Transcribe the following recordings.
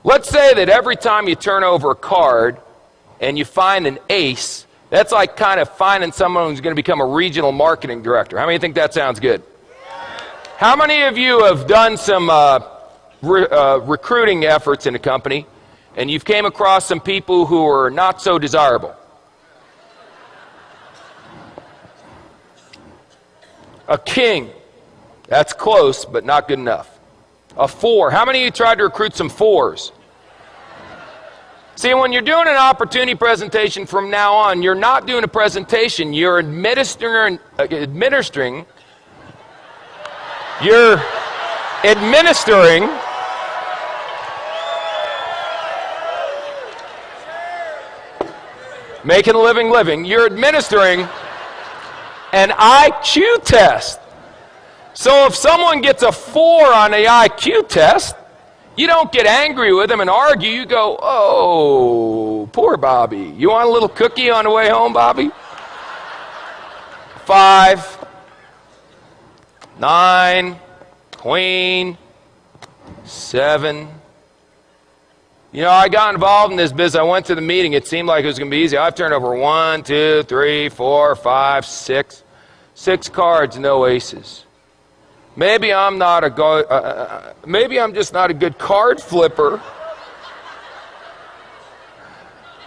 Let's say that every time you turn over a card and you find an ace, that's like kind of finding someone who's going to become a regional marketing director. How many think that sounds good? How many of you have done some recruiting efforts in a company and you've came across some people who are not so desirable? A king. That's close, but not good enough. A 4. How many of you tried to recruit some 4s? See, when you're doing an opportunity presentation from now on, you're not doing a presentation, you're administering making a living, you're administering an IQ test. So if someone gets a 4 on the IQ test, you don't get angry with them and argue. You go, oh, poor Bobby. You want a little cookie on the way home, Bobby? 5, 9, queen, 7. You know, I got involved in this business. I went to the meeting. It seemed like it was going to be easy. I've turned over 1, 2, 3, 4, 5, 6. 6 cards, no aces. Maybe I'm not a maybe I'm just not a good card flipper.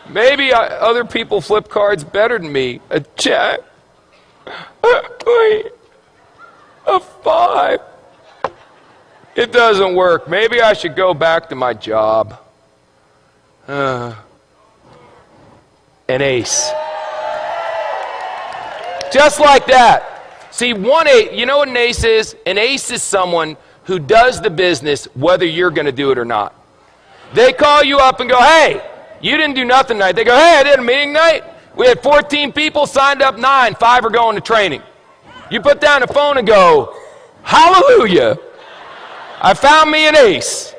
Maybe other people flip cards better than me. A jack. Wait. A 5. It doesn't work. Maybe I should go back to my job. An ace. Just like that. See, 1 8, you know what an ace is? An ace is someone who does the business whether you're going to do it or not. They call you up and go, hey, you didn't do nothing tonight. They go, hey, I did a meeting night. We had 14 people, signed up 9, 5 are going to training. You put down the phone and go, hallelujah, I found me an ace.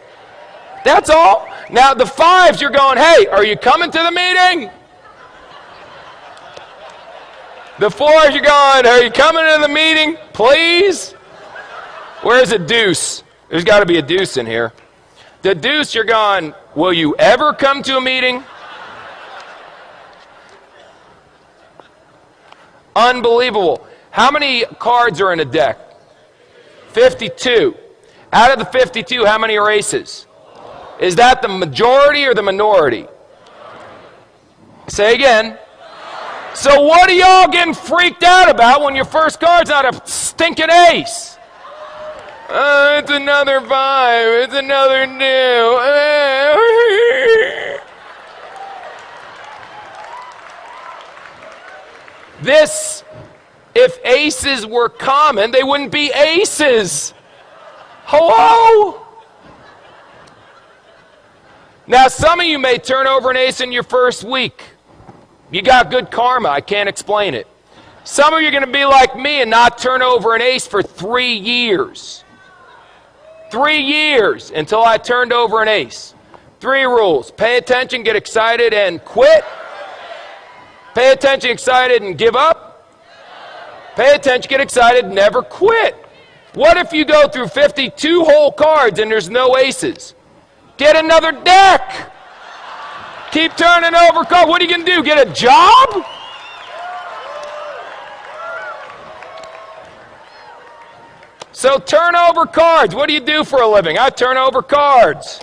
That's all. Now the 5s, you're going, hey, are you coming to the meeting? The 4s, you're going, are you coming to the meeting, please? Where's a deuce? There's got to be a deuce in here. The deuce, you're going, will you ever come to a meeting? Unbelievable. How many cards are in a deck? 52. Out of the 52, how many are aces? Is that the majority or the minority? Say again. So what are y'all getting freaked out about when your first card's not a stinking ace? It's another 5. It's another new. This, if aces were common, they wouldn't be aces. Hello? Now, some of you may turn over an ace in your first week. You got good karma. I can't explain it. Some of you are going to be like me and not turn over an ace for 3 years. 3 years until I turned over an ace. 3 rules. Pay attention, get excited, and quit. Pay attention, excited, and give up. Pay attention, get excited, never quit. What if you go through 52 whole cards and there's no aces? Get another deck. Keep turning over cards. What are you going to do? Get a job? So turn over cards. What do you do for a living? I turn over cards.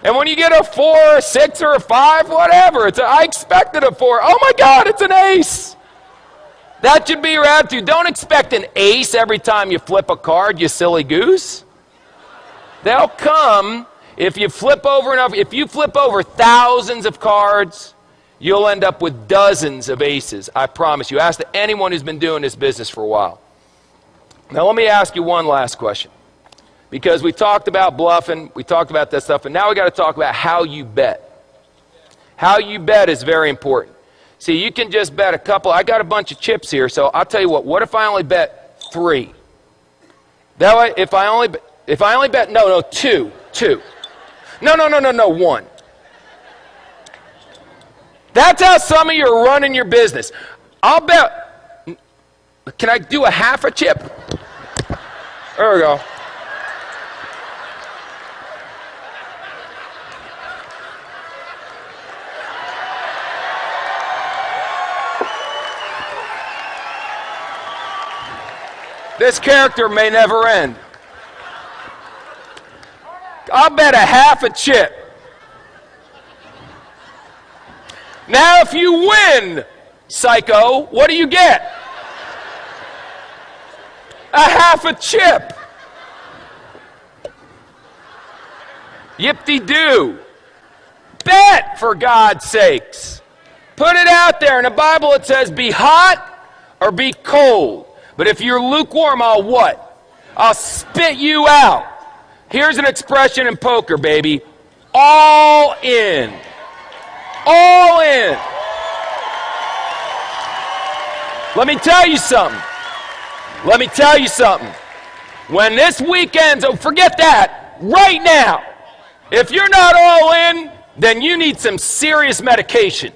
And when you get a 4, a 6, or a 5, whatever, I expected a 4. Oh my God, it's an ace. That should be your attitude. Don't expect an ace every time you flip a card, you silly goose. They'll come. If you flip over enough, if you flip over thousands of cards, you'll end up with dozens of aces. I promise you. Ask anyone who's been doing this business for a while. Now let me ask you one last question. Because we talked about bluffing, we talked about that stuff, and now we got to talk about how you bet. How you bet is very important. See, you can just bet a couple. I got a bunch of chips here, so I'll tell you what if I only bet 3? That way, if I only bet, no, 2. No, 1. That's how some of you are running your business. I'll bet, can I do a half a chip? There we go. This character may never end. I'll bet a half a chip. Now, if you win, psycho, what do you get? A half a chip. Yip-de-doo. Bet, for God's sakes. Put it out there. In the Bible it says, be hot or be cold. But if you're lukewarm, I'll what? I'll spit you out. Here's an expression in poker, baby. All in. All in. Let me tell you something. Let me tell you something. When this weekend's over, forget that. Right now. If you're not all in, then you need some serious medication.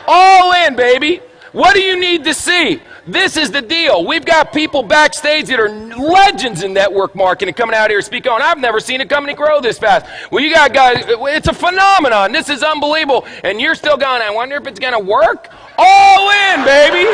All in, baby. What do you need to see? This is the deal. We've got people backstage that are legends in network marketing coming out here to speak on. I've never seen a company grow this fast. Well, you got guys, it's a phenomenon. This is unbelievable. And you're still going, I wonder if it's going to work? All in, baby.